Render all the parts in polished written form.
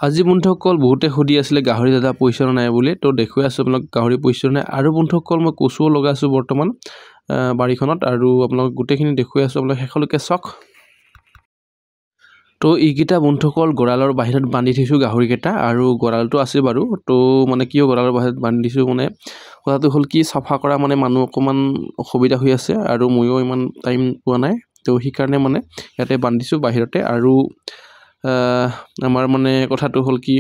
আজি বন্ধুসকল বহুতে সুধি আছিলে গাহৰি দাদা পইচা নাই বুলি তো দেখুৱাই আছো আপোনাক গাহৰি পইচা নাই আৰু বন্ধুসকল মই কচুও লগাইছো বৰ্তমান বাৰীখনত আৰু আপোনাক গোটেইখিনি দেখুৱাই আছো আপোনাক হেখলৈকে চক তো এইকেইটা বন্ধুসকল গৰালৰ বাহিৰত বান্ধি থৈছো গাহৰি কেইটা আৰু গৰালটো আছে বাৰু তো মানে কিয় গৰালৰ বাহিৰত বান্ধি দিছো মানে কথাটো হ'ল কি সাফা কৰা মানে মানুহ অকমান অসুবিধা হৈ আছে আৰু ময়ো ইমান টাইম পোৱা নাই তো সেই কাৰণে মানে ইয়াতে বান্ধিছো বাহিৰতে আৰু আমাৰ মানে কথাটো হ'ল কি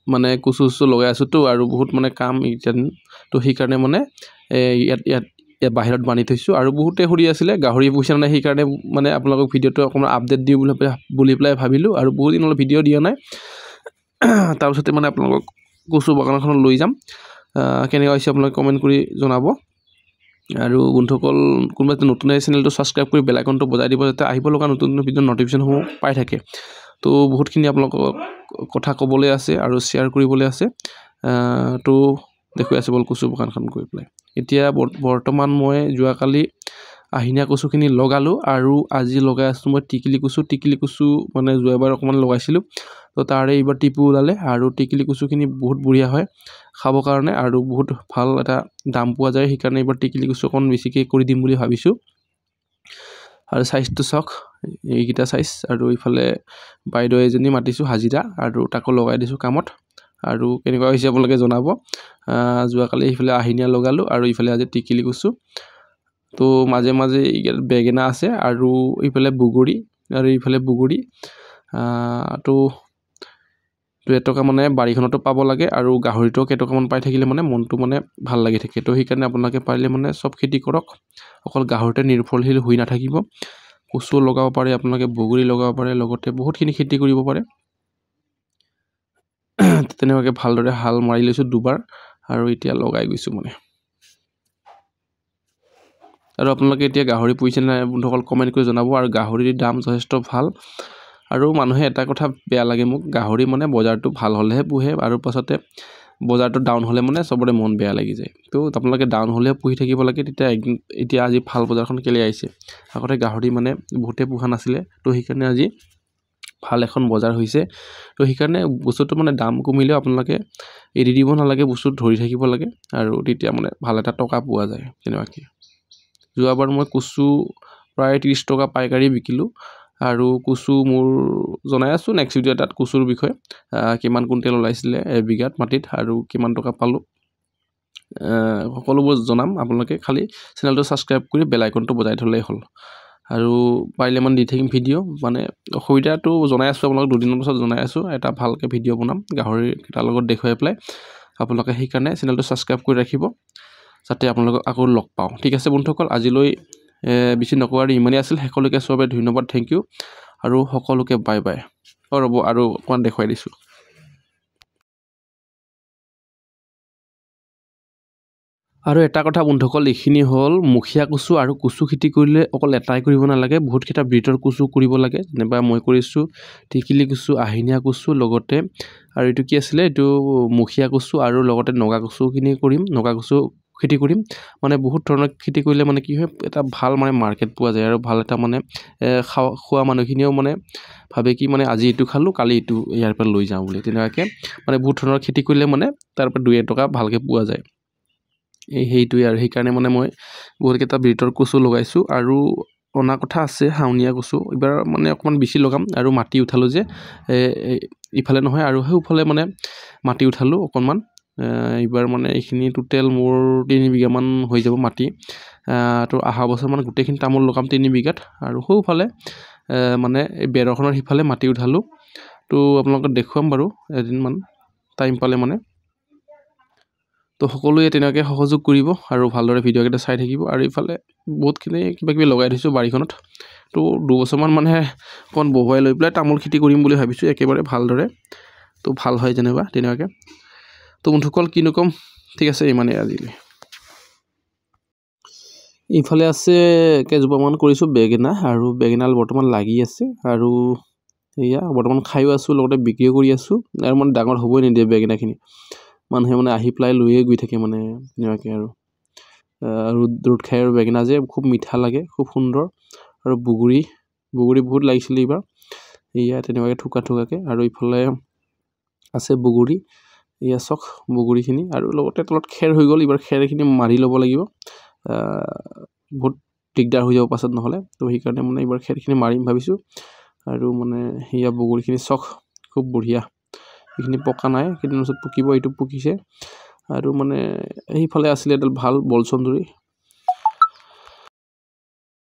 মানে কুচু লগাই আছো তো আৰু বহুত মানে কাম ইত্যান তো সেই কাৰণে মানে ইয়াত বাহিৰত বান্ধি থৈছো আৰু বহুতে সুধি আছিলে গাহৰি পইচা নাই সেই কাৰণে মানে আপোনালোকক ভিডিঅটো অকমান আপডেট দিও বুলি পেলাই ভাবিলো আৰু বহুত দিন ভিডিঅ দিয়া নাই তাৰ পিছতে মানে আপোনালোকক কুচু বাগানখন লৈ যাম কেনেকৈ হৈছে আপোনালোকে কমেন্ট কৰি জনাব আৰু বন্ধুসকল কোনোবা নতুন চেনেলটো সাবস্ক্ৰাইব কৰি বেল আইকনটো বজাই দিব যাতে আহিব লগা নতুন ভিডিঅ নটিফিকেশন সমূহ পাই থাকে তো বহুতখিনি আপোনালোকক কথা ক'বলৈ আছে আৰু শ্বেয়াৰ কৰিবলৈ আছে তো দেখুৱাই আছে বল কুচু বাগানখন গৈ পেলাই এতিয়া বৰ্তমান মই যোৱাকালি আহিনা কচুখিনি লগালো আৰু আজি লগাই আছো মই টিকিলি কচু মানে যোৱাবাৰ অকমান লগাইছিলো তো তাৰে এইবাৰ টিপু ওলালে আৰু টিকিলি কচুখিনি বহুত বঢ়িয়া হয় খাব কাৰণে আৰু বহুত ভাল এটা দাম পোৱা যায় সেই কাৰণে এইবাৰ টিকিলি কচু অকন বেছিকৈ কৰি দিম বুলি ভাবিছো আৰু সাইজটো চক এইকেইটা সাইজ আৰু ইফালে বাইদেউ এজনী মাতিছো হাজিৰা আৰু তাকো লগাই দিছো কামত আৰু কেনেকুৱা হৈছে আপোনালোকে জনাব যোৱাকালি ইফালে আহিনিয়া লগালো আৰু ইফালে আজি টিকিলি কচু তো মাজে মাজে বেগেনা আছে আৰু ইফালে বুগুৰি আৰু ইফালে বুগুৰি তো এটকা মানে বাৰীখনতো পাব লাগে আৰু গাহৰিটো কেটকামান পাই থাকিলে মানে মনটো মানে ভাল লাগি থাকে তো সেইকাৰণে আপোনালোকে পাৰিলে মানে সব খেতি কৰক অকল গাহৰিতে নিৰ্ভৰশীল হৈ নাথাকিব কচু লগাব পাৰে আপোনালোকে বুগুৰি লগাব পাৰে লগতে বহুতখিনি খেতি কৰিব পাৰে তেনেকৈ ভালদৰে হাল মাৰি লৈছো দুবাৰ আৰু এতিয়া লগাই গৈছো মানে আৰু আপোনালোকে এতিয়া গাহৰি পইচা নাই বন্ধুসকল কমেন্ট কৰি জনাব আৰু গাহৰিৰ দাম যথেষ্ট ভাল আৰু মানুহে এটা কথা বেয়া লাগে মোক গাহৰি মানে বজাৰটো ভাল হলেহে পুহে আৰু পাছতে বজাৰটো ডাউন হলে মানে সবৰে মন বেয়া লাগি যায় তো আপোনালোকে ডাউন হলে পুহি থাকিব লাগে তেতিয়া এতিয়া আজি ভাল বজাৰখন কেলে আহিছে আগতে গাহৰি মানে বহুতে পুহা নাছিলে তো সেইকাৰণে আজি ভাল এখন বজাৰ হৈছে তো সেইকাৰণে বস্তুটো মানে দাম কমিলেও আপোনালোকে এৰি দিব নালাগে বস্তু ধৰি থাকিব লাগে আৰু তেতিয়া মানে ভাল এটা টকা পোৱা যায় তেনেকুৱাকৈ যোৱাবাৰ মই কচু প্ৰায় 30 টকা পাইকাৰী বিকিলো আৰু কচু মোৰ জনাই আছো নেক্সট ভিডিঅ এটাত কচুৰ বিষয়ে কিমান কুইণ্টেল ওলাইছিলে বিঘাত মাটিত আৰু কিমান টকা পালো সকলোবোৰ জনাম আপোনালোকে খালি চেনেলটো সাবস্ক্ৰাইব কৰি বেল আইকনটো বজাই থলেই হ'ল আৰু পাৰিলে মান দি থাকিম ভিডিঅ মানে অসুবিধাটো জনাই আছো আপোনালোক দুদিনৰ পাছত জনাই আছো এটা ভালকে ভিডিঅ বনাম গাহৰি কেইটাৰ লগত দেখুৱাই পেলাই আপোনালোকে সেই কাৰণে চেনেলটো সাবস্ক্ৰাইব কৰি ৰাখিব যাতে আপোনালোকক আকৌ লগ পাওঁ ঠিক আছে বন্ধুসকল আজিলৈ বেছি নকৰাৰ ইমানেই আছিল হেকলৈকে সবে ধন্যবাদ থ্যাংক ইউ আৰু সকলোকে বাই বাই ৰ'ব আৰু অকমান দেখুৱাই দিছো আৰু এটা কথা বন্ধুসকল এইখিনি হ'ল মুখিয়া কচু আৰু কচু খেতি কৰিলে অকল এটাই কৰিব নালাগে বহুত কেইটা ব্ৰিডৰ কচু কৰিব লাগে যেনেবা মই কৰিছো টিকিলি কচু আহিনিয়া কচু লগতে আৰু এইটো কি আছিলে এইটো মুখিয়া কচু আৰু লগতে নগা কচুখিনি কৰিম নগা কচু খেতি কৰিম মানে বহুত ধৰণৰ খেতি কৰিলে মানে কি হয় এটা ভাল মানে মাৰ্কেট পোৱা যায় আৰু ভাল এটা মানে খোৱা মানুহখিনিও মানে ভাবে কি মানে আজি এইটো খালো কালি এইটো ইয়াৰ পৰা লৈ যাওঁ বুলি তেনেকুৱাকৈ মানে বহুত ধৰণৰ খেতি কৰিলে মানে তাৰ পৰা 2 টকা ভালকৈ পোৱা যায় সেইটোৱে আৰু সেই কাৰণে মানে মই বহুত কেইটা ব্ৰিডৰ কচু লগাইছো আৰু অনা কথা আছে হাউনিয়া কচু এবাৰ মানে অকমান বেছি লগাম আৰু মাটি উঠালো যে ইফালে নহয় আৰু সেইফালে মানে মাটি উঠালো অকনমান এইবাৰ মানে এইখিনি টোটেল মোৰ 3 বিঘা মান হৈ যাব মাটি তো আহা বছৰ মানে গোটেইখিনি তামোল লগাম 3 বিঘাত আৰু সেইফালে মানে বেৰখনৰ সিফালে মাটি উঠালো তো আপোনালোকক দেখুৱাম বাৰু এদিনমান টাইম পালে মানে তো সকলোৱে তেনেকৈ সহযোগ কৰিব আৰু ভালদৰে ভিডিঅ' কেইটা চাই থাকিব আৰু ইফালে বহুতখিনি কিবা কিবি লগাই থৈছো বাৰীখনত তো 2 বছৰমান মানে কোন বহুৱাই লৈ পেলাই তামোল খেতি কৰিম বুলি ভাবিছো একেবাৰে ভালদৰে তো ভাল হয় যেনেবা তেনেকৈ তো বন্ধুসকল কিনো কম ঠিক আছে ইমানে আজিলৈ ইফালে আছে কেজোপামান কৰিছো বেগেনা আৰু বেগেনাল বৰ্তমান লাগি আছে আৰু এয়া বৰ্তমান খাইও আছো লগতে বিক্ৰীও কৰি আছো আৰু মানে ডাঙৰ হ'বই নিদিয়ে বেগেনাখিনি মানুহে মানে আহি প্লাই লৈয়ে গৈ থাকে মানে তেনেকৈ আৰু ৰুট খাই আৰু বেগেনা যে খুব মিঠা লাগে খুব সুন্দৰ আৰু বুগুৰি বহুত লাগিছিল এইবাৰ এয়া তেনেকুৱাকৈ ঠুকাকৈ আৰু ইফালে আছে বগৰী এয়া চক বগৰীখিনি আৰু লগতে তলত খেৰ হৈ গ'ল এইবাৰ খেৰখিনি মাৰি ল'ব লাগিব বহুত দিগদাৰ হৈ যাব পাছত নহ'লে তো সেইকাৰণে মানে এইবাৰ খেৰখিনি মাৰিম ভাবিছোঁ আৰু মানে সেয়া বগৰীখিনি চখ খুব বঢ়িয়া এইখিনি পকা নাই কেইদিনৰ পিছত পকিব এইটো পকিছে আৰু মানে সেইফালে আছিলে এডাল ভাল বলচন্দুৰী